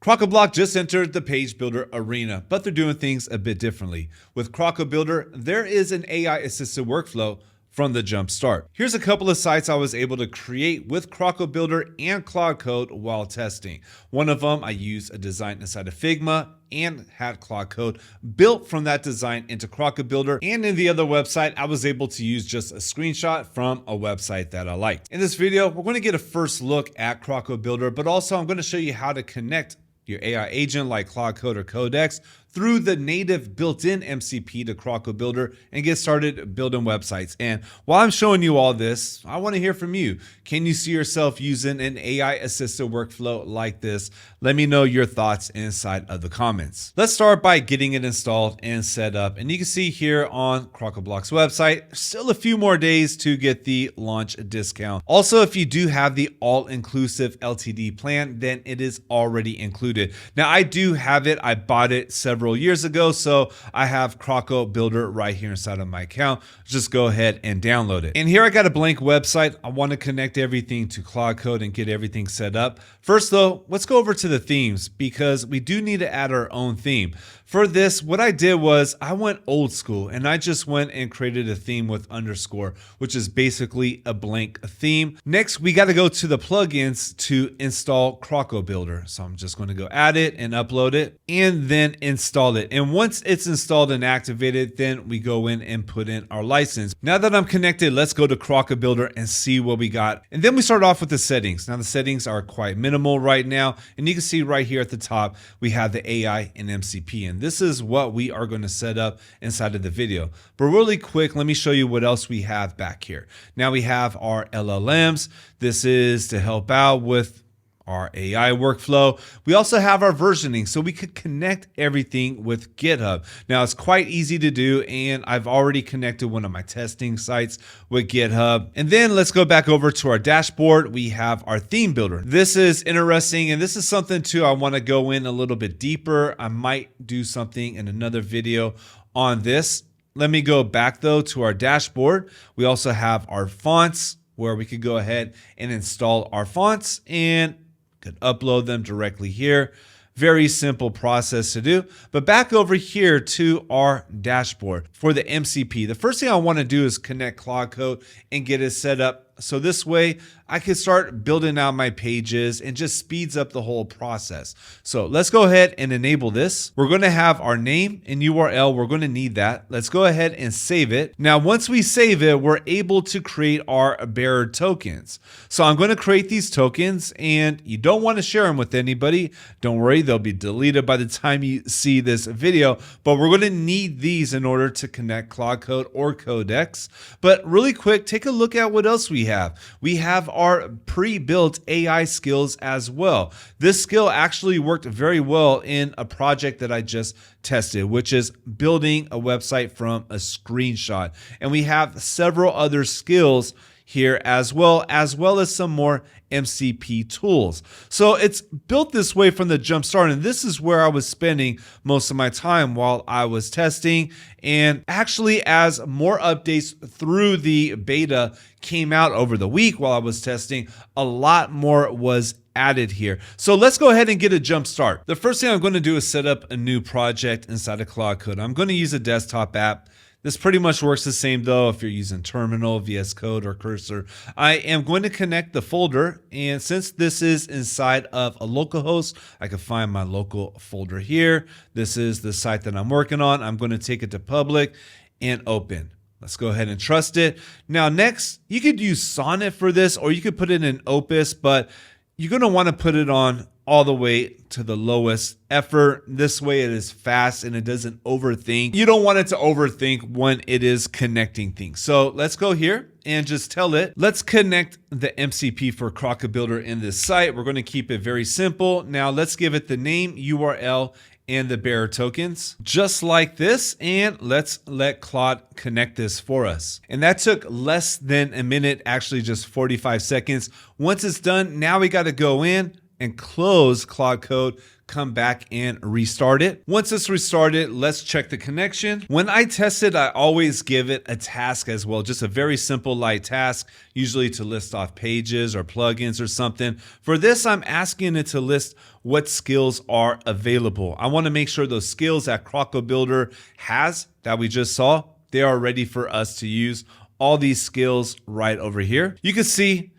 Crocoblock just entered the page builder arena, but they're doing things a bit differently. With Crocobuilder, there is an AI assisted workflow from the jump start. Here's a couple of sites I was able to create with Crocobuilder and Claude Code while testing. One of them I used a design inside of Figma and had Claude Code built from that design into Crocobuilder. And in the other website, I was able to use just a screenshot from a website that I liked. In this video, we're going to get a first look at Crocobuilder, but also I'm going to show you how to connect your AI agent like Claude Code or Codex through the native built-in MCP to Crocobuilder and get started building websites. And while I'm showing you all this, I want to hear from you. Can you see yourself using an AI assisted workflow like this? Let me know your thoughts inside of the comments. Let's start by getting it installed and set up. And you can see here on Crocoblock's website, still a few more days to get the launch discount. Also, if you do have the all-inclusive LTD plan, then it is already included. Now, I do have it. I bought it several years ago, so I have Crocobuilder right here inside of my account. Just go ahead and download it. And here I got a blank website. I want to connect everything to Claude Code and get everything set up. First though, let's go over to the themes because we do need to add our own theme. For this, what I did was I went old school and I just went and created a theme with underscore, which is basically a blank theme. Next, we got to go to the plugins to install Crocobuilder. So I'm just going to go add it and upload it and then install it. And once it's installed and activated, then we go in and put in our license. Now that I'm connected, let's go to Crocobuilder and see what we got. And then we start off with the settings. Now the settings are quite minimal right now. And you can see right here at the top, we have the AI and MCP. And this is what we are going to set up inside of the video. But really quick, let me show you what else we have back here. Now we have our LLMs. This is to help out with our AI workflow. We also have our versioning, so we could connect everything with GitHub. Now it's quite easy to do, and I've already connected one of my testing sites with GitHub. And then let's go back over to our dashboard. We have our theme builder. This is interesting, and this is something too I want to go in a little bit deeper. I might do something in another video on this. Let me go back though to our dashboard. We also have our fonts where we could go ahead and install our fonts and could upload them directly here. Very simple process to do. But back over here to our dashboard for the MCP. The first thing I want to do is connect Claude Code and get it set up. So this way I can start building out my pages and just speeds up the whole process. So let's go ahead and enable this. We're going to have our name and URL. We're going to need that. Let's go ahead and save it. Now, once we save it, we're able to create our bearer tokens. So I'm going to create these tokens and you don't want to share them with anybody. Don't worry, they'll be deleted by the time you see this video, but we're going to need these in order to connect Claude Code or Codex. But really quick, take a look at what else we have. We have our pre-built AI skills as well. This skill actually worked very well in a project that I just tested, which is building a website from a screenshot. And we have several other skills here as well as some more MCP tools. So it's built this way from the jump start, and this is where I was spending most of my time while I was testing. And actually, as more updates through the beta came out over the week while I was testing, a lot more was added here. So let's go ahead and get a jump start. The first thing I'm going to do is set up a new project inside of Claude Code. I'm going to use a desktop app. This pretty much works the same though if you're using Terminal, VS Code, or Cursor. I am going to connect the folder, and since this is inside of a localhost, I can find my local folder here. This is the site that I'm working on. I'm going to take it to public and open. Let's go ahead and trust it. Now next, you could use Sonnet for this, or you could put it in Opus, but you're going to want to put it on all the way to the lowest effort. This way it is fast and it doesn't overthink. You don't want it to overthink when it is connecting things. So let's go here and just tell it, let's connect the MCP for Crocobuilder in this site. We're going to keep it very simple. Now let's give it the name, URL, and the bearer tokens, just like this. And let's let Claude connect this for us. And that took less than a minute, actually just 45 seconds. Once it's done, now we got to go in and close Claude Code, come back and restart it. Once it's restarted, let's check the connection. When I test it, I always give it a task as well, just a very simple light task, usually to list off pages or plugins or something. For this, I'm asking it to list what skills are available. I want to make sure those skills that Crocobuilder has that we just saw, they are ready for us to use. All these skills right over here. You can see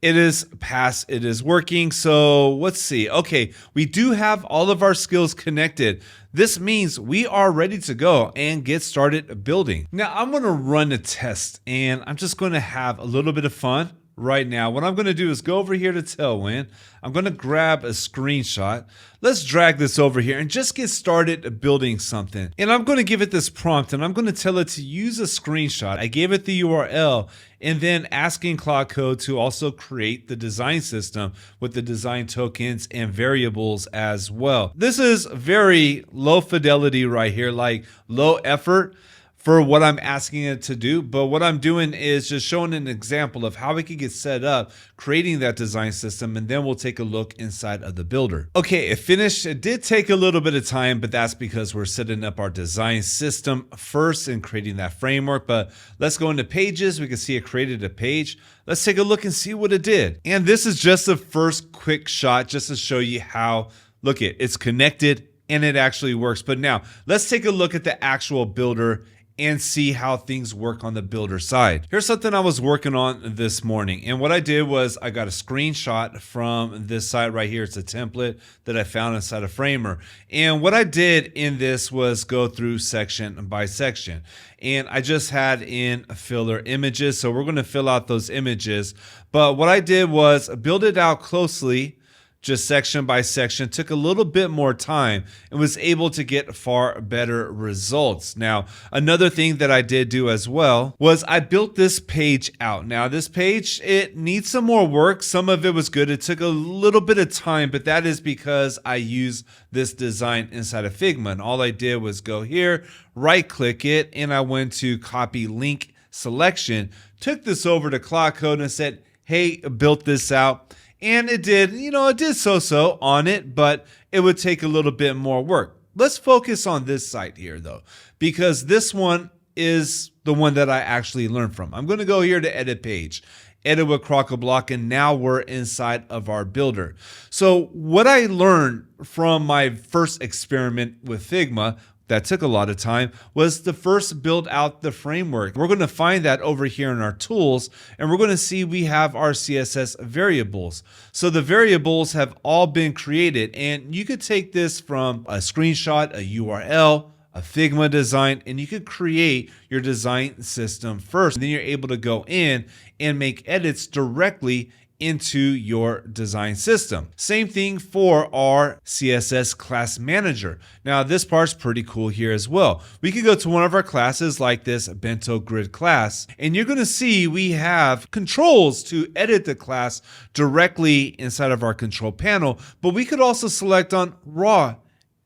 it is passed, it is working. So let's see. Okay, we do have all of our skills connected. This means we are ready to go and get started building. Now I'm gonna run a test and I'm just gonna have a little bit of fun right now. What I'm gonna do is go over here to Tailwind. I'm gonna grab a screenshot. Let's drag this over here and just get started building something. And I'm gonna give it this prompt and I'm gonna tell it to use a screenshot. I gave it the URL and then asking Claude Code to also create the design system with the design tokens and variables as well. This is very low fidelity right here, like low effort for what I'm asking it to do. But what I'm doing is just showing an example of how we can get set up, creating that design system, and then we'll take a look inside of the builder. Okay, it finished. It did take a little bit of time, but that's because we're setting up our design system first and creating that framework. But let's go into pages. We can see it created a page. Let's take a look and see what it did. And this is just the first quick shot just to show you how, look it's connected and it actually works. But now let's take a look at the actual builder and see how things work on the builder side. Here's something I was working on this morning. And what I did was I got a screenshot from this site right here. It's a template that I found inside of Framer. And what I did in this was go through section by section. And I just had in filler images. So we're gonna fill out those images. But what I did was build it out closely, just section by section, took a little bit more time and was able to get far better results. Now, another thing that I did do as well was I built this page out. Now, this page, it needs some more work. Some of it was good. It took a little bit of time, but that is because I used this design inside of Figma. And all I did was go here, right click it, and I went to copy link selection, took this over to Claude Code and said, hey, built this out. And it did, it did so-so on it, but it would take a little bit more work. Let's focus on this site here though, because this one is the one that I actually learned from. I'm going to go here to edit page, edit with Crocoblock, and now we're inside of our builder. So what I learned from my first experiment with Figma that took a lot of time was to first build out the framework. We're going to find that over here in our tools, and we're going to see we have our CSS variables. So the variables have all been created, and you could take this from a screenshot, a URL, a Figma design, and you could create your design system first. And then you're able to go in and make edits directly into your design system. Same thing for our CSS class manager. Now this part's pretty cool here as well. We could go to one of our classes like this bento grid class, and you're going to see we have controls to edit the class directly inside of our control panel, but we could also select on raw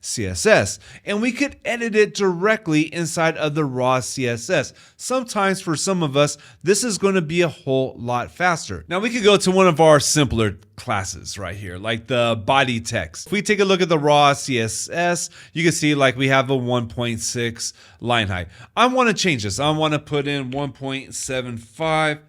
CSS, and we could edit it directly inside of the raw CSS. Sometimes for some of us, this is going to be a whole lot faster. Now we could go to one of our simpler classes right here, like the body text. If we take a look at the raw CSS, you can see like we have a 1.6 line height. I want to change this. I want to put in 1.75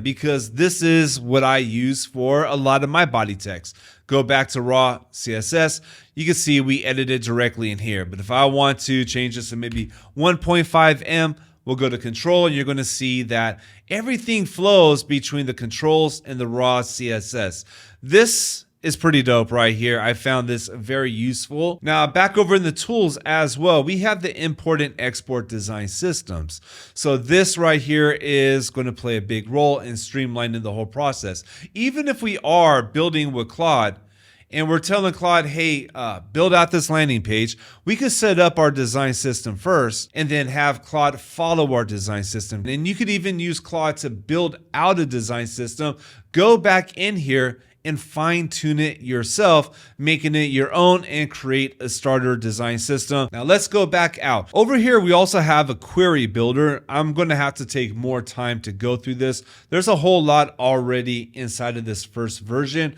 because this is what I use for a lot of my body text. Go back to raw CSS, you can see we edited directly in here. But if I want to change this to maybe 1.5 we'll go to control, and you're going to see that everything flows between the controls and the raw CSS. This is pretty dope right here. I found this very useful. Now back over in the tools as well, we have the import and export design systems. So this right here is going to play a big role in streamlining the whole process. Even if we are building with Claude and we're telling Claude, hey, build out this landing page, we could set up our design system first and then have Claude follow our design system. And you could even use Claude to build out a design system, go back in here and fine tune it yourself, making it your own and create a starter design system. Now let's go back out. Over here, we also have a query builder. I'm going to have to take more time to go through this. There's a whole lot already inside of this first version.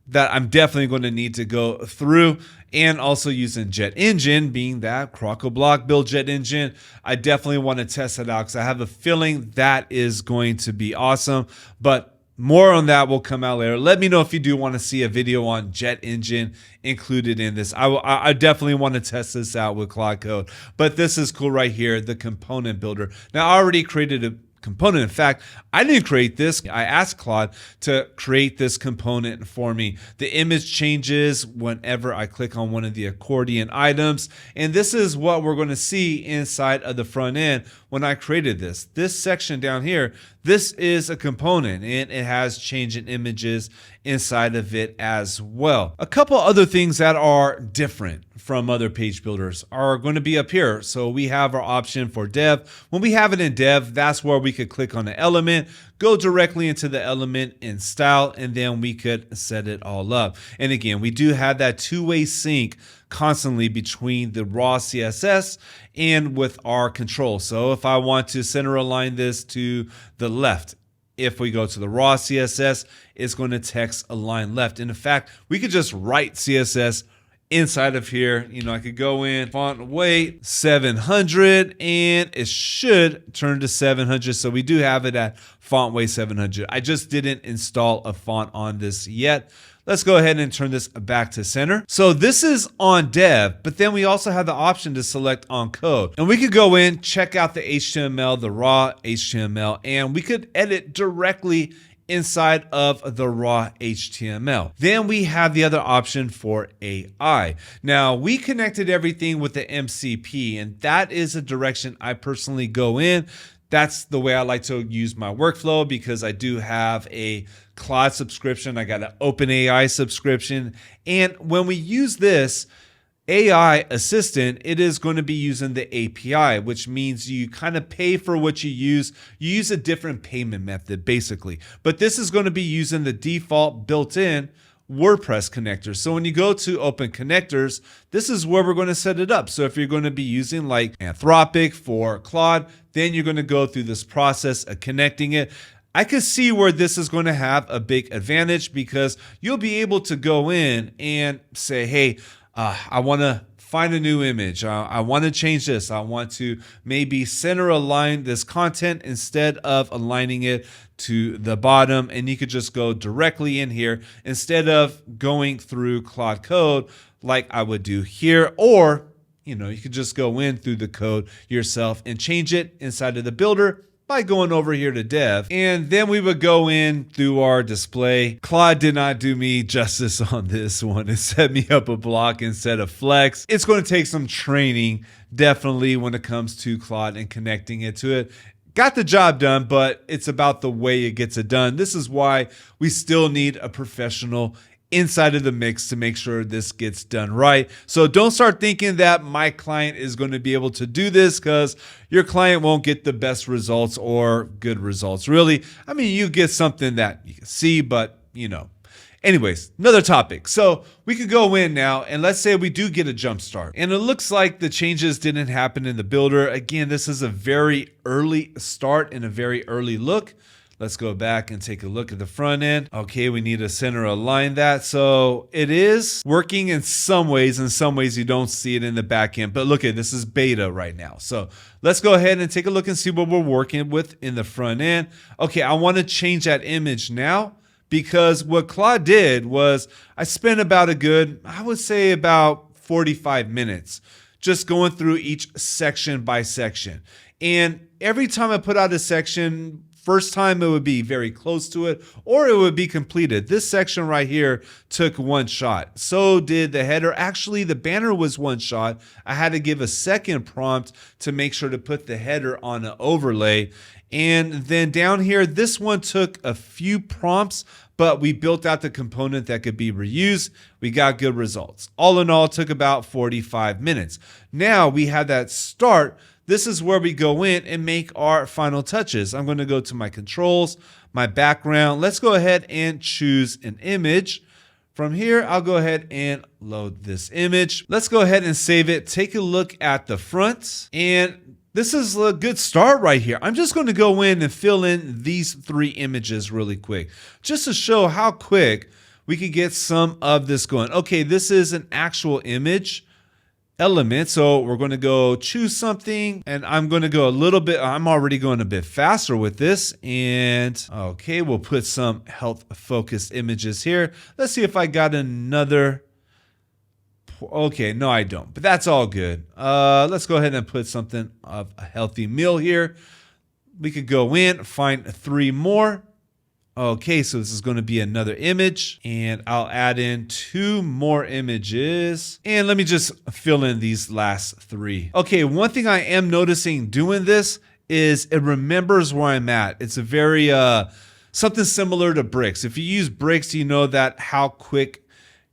that I'm definitely going to need to go through, and also using Jet Engine, being that Crocoblock build Jet Engine. I definitely want to test it out because I have a feeling that is going to be awesome, but more on that will come out later. Let me know if you do want to see a video on Jet Engine included in this. I definitely want to test this out with Claude Code, but this is cool right here, the component builder. Now, I already created a component. In fact, I didn't create this. I asked Claude to create this component for me. The image changes whenever I click on one of the accordion items. And this is what we're going to see inside of the front end when I created this. This section down here, this is a component and it has changing images inside of it as well. A couple other things that are different from other page builders are going to be up here. So we have our option for dev. When we have it in dev, that's where we could click on the element, go directly into the element in style, and then we could set it all up. And again, we do have that two-way sync constantly between the raw CSS and with our control. So if I want to center align this to the left, if we go to the raw CSS, it's going to text align left. And in fact, we could just write CSS inside of here. You know, I could go in font weight 700 and it should turn to 700. So we do have it at font weight 700. I just didn't install a font on this yet. Let's go ahead and turn this back to center. So this is on dev, but then we also have the option to select on code. And we could go in, check out the HTML, the raw HTML, and we could edit directly inside of the raw HTML. Then we have the other option for AI. Now, we connected everything with the MCP, and that is a direction I personally go in. That's the way I like to use my workflow because I do have a Claude subscription. I got an OpenAI subscription. And when we use this AI assistant, it is going to be using the API, which means you kind of pay for what you use. You use a different payment method, basically. But this is going to be using the default built-in WordPress connectors. So when you go to open connectors, this is where we're going to set it up. So if you're going to be using like Anthropic for Claude, then you're going to go through this process of connecting it. I could see where this is going to have a big advantage because you'll be able to go in and say, hey, I want to find a new image. I want to change this. I want to maybe center align this content instead of aligning it to the bottom. And you could just go directly in here instead of going through Claude Code like I would do here. Or, you know, you could just go in through the code yourself and change it inside of the builder by going over here to dev. And then we would go in through our display. Claude did not do me justice on this one. It set me up a block instead of flex. It's going to take some training, definitely, when it comes to Claude and connecting it to it. Got the job done, but it's about the way it gets it done. This is why we still need a professional inside of the mix to make sure this gets done right. So don't start thinking that my client is going to be able to do this, because your client won't get the best results or good results. Really, I mean, you get something that you can see, but you know. Anyways, another topic. So we could go in now and let's say we do get a jump start. And it looks like the changes didn't happen in the builder. Again, this is a very early start and a very early look. Let's go back and take a look at the front end. Okay, we need to center align that. So it is working in some ways. In some ways, you don't see it in the back end. But look at this is beta right now. So let's go ahead and take a look and see what we're working with in the front end. Okay, I want to change that image now, because what Claude did was I spent about a good, I would say about 45 minutes just going through each section by section. And every time I put out a section, first time it would be very close to it, or it would be completed. This section right here took one shot. So did the header. Actually, the banner was one shot. I had to give a second prompt to make sure to put the header on an overlay. And then down here, this one took a few prompts, but we built out the component that could be reused. We got good results. All in all, it took about 45 minutes. Now we have that start. This is where we go in and make our final touches. I'm going to go to my controls, my background. Let's go ahead and choose an image. From here, I'll go ahead and load this image. Let's go ahead and save it. Take a look at the front. And this is a good start right here. I'm just going to go in and fill in these three images really quick, just to show how quick we could get some of this going. Okay, this is an actual image element. So we're going to go choose something, and I'm going to go a little bit, I'm already going a bit faster with this. And okay, we'll put some health focused images here. Let's see if I got another. Okay, no, I don't, but that's all good. Let's go ahead and put something of a healthy meal here. We could go in, find 3 more. Okay, so this is going to be another image, and I'll add in 2 more images, and let me just fill in these last 3. Okay, one thing I am noticing doing this is it remembers where I'm at. It's a very something similar to bricks. If you use bricks, you know that how quick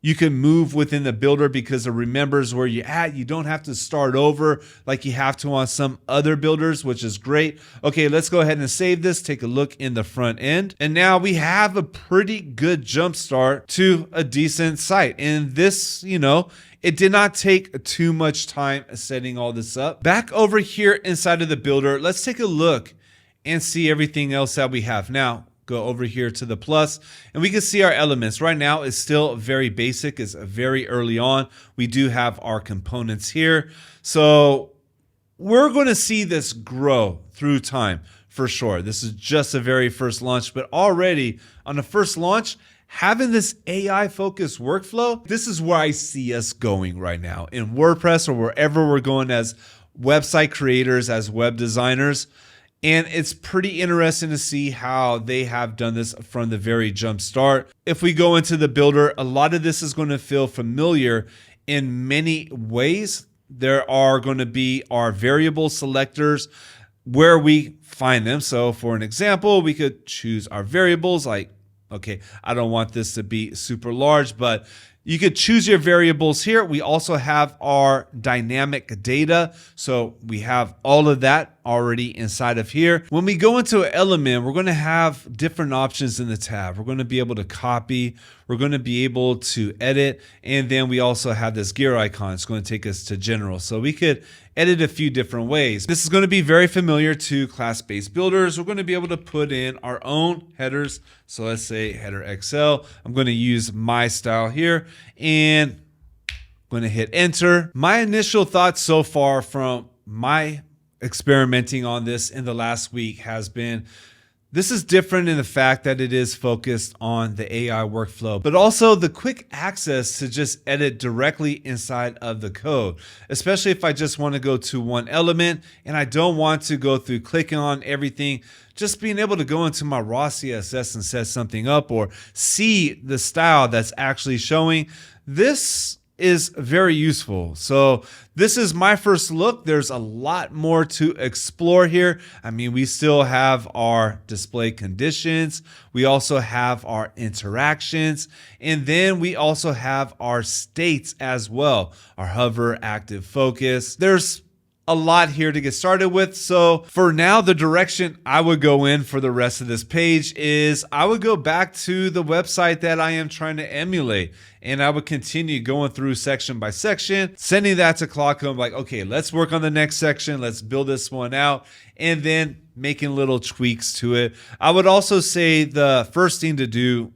you can move within the builder because it remembers where you're at. You don't have to start over like you have to on some other builders, which is great. Okay, let's go ahead and save this. Take a look in the front end. And now we have a pretty good jump start to a decent site. And this, it did not take too much time setting all this up. Back over here inside of the builder, let's take a look and see everything else that we have. Now, go over here to the plus, and we can see our elements. Right now it's still very basic. It's very early on. We do have our components here. So we're going to see this grow through time for sure. This is just a very first launch, but already on the first launch, having this AI focused workflow, this is where I see us going right now in WordPress or wherever we're going as website creators, as web designers. And it's pretty interesting to see how they have done this from the very jump start. If we go into the builder, a lot of this is going to feel familiar in many ways. There are going to be our variable selectors where we find them. So for an example, we could choose our variables like, okay, I don't want this to be super large, but you could choose your variables here. We also have our dynamic data. So we have all of that already inside of here. When we go into an element, we're going to have different options in the tab. We're going to be able to copy. We're going to be able to edit. And then we also have this gear icon. It's going to take us to general. So we could edit a few different ways. This is going to be very familiar to class-based builders. We're going to be able to put in our own headers. So let's say header XL. I'm going to use my style here and I'm going to hit enter. My initial thoughts so far from my experimenting on this in the last week has been, this is different in the fact that it is focused on the AI workflow, but also the quick access to just edit directly inside of the code, especially if I just want to go to one element and I don't want to go through clicking on everything. Just being able to go into my raw CSS and set something up or see the style that's actually showing, this is very useful. So this is my first look. There's a lot more to explore here. I mean, we still have our display conditions. We also have our interactions. And then we also have our states as well. Our hover, active, focus. There's a lot here to get started with. So for now, the direction I would go in for the rest of this page is I would go back to the website that I am trying to emulate. And I would continue going through section by section, sending that to Claude Code. Like, okay, let's work on the next section. Let's build this one out. And then making little tweaks to it. I would also say the first thing to do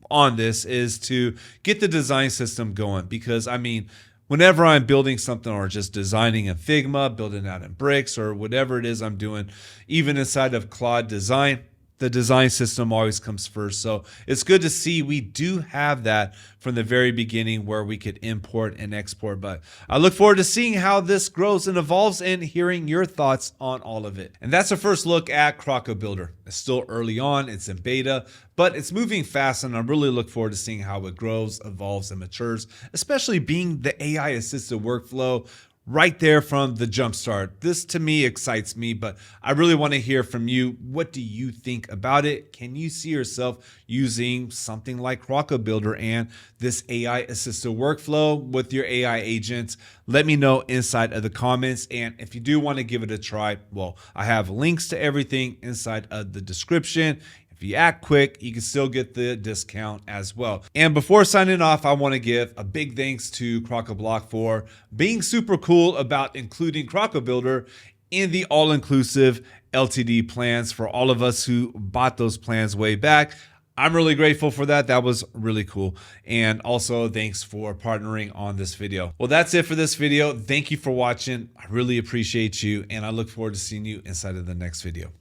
on this is to get the design system going, because I mean, whenever I'm building something or just designing in Figma, building out in bricks or whatever it is I'm doing, even inside of Claude Design, the design system always comes first. So it's good to see we do have that from the very beginning where we could import and export. But I look forward to seeing how this grows and evolves and hearing your thoughts on all of it. And that's a first look at Crocobuilder. It's still early on, it's in beta, but it's moving fast, and I really look forward to seeing how it grows, evolves, and matures, especially being the AI assisted workflow right there from the jump start. This to me excites me, but I really want to hear from you. What do you think about it? Can you see yourself using something like Crocobuilder and this AI assisted workflow with your AI agents? Let me know inside of the comments. And if you do want to give it a try, well, I have links to everything inside of the description. If you act quick, you can still get the discount as well. And before signing off, I want to give a big thanks to Crocoblock for being super cool about including Crocobuilder in the all-inclusive LTD plans for all of us who bought those plans way back. I'm really grateful for that. That was really cool. And also thanks for partnering on this video. Well, that's it for this video. Thank you for watching. I really appreciate you, and I look forward to seeing you inside of the next video.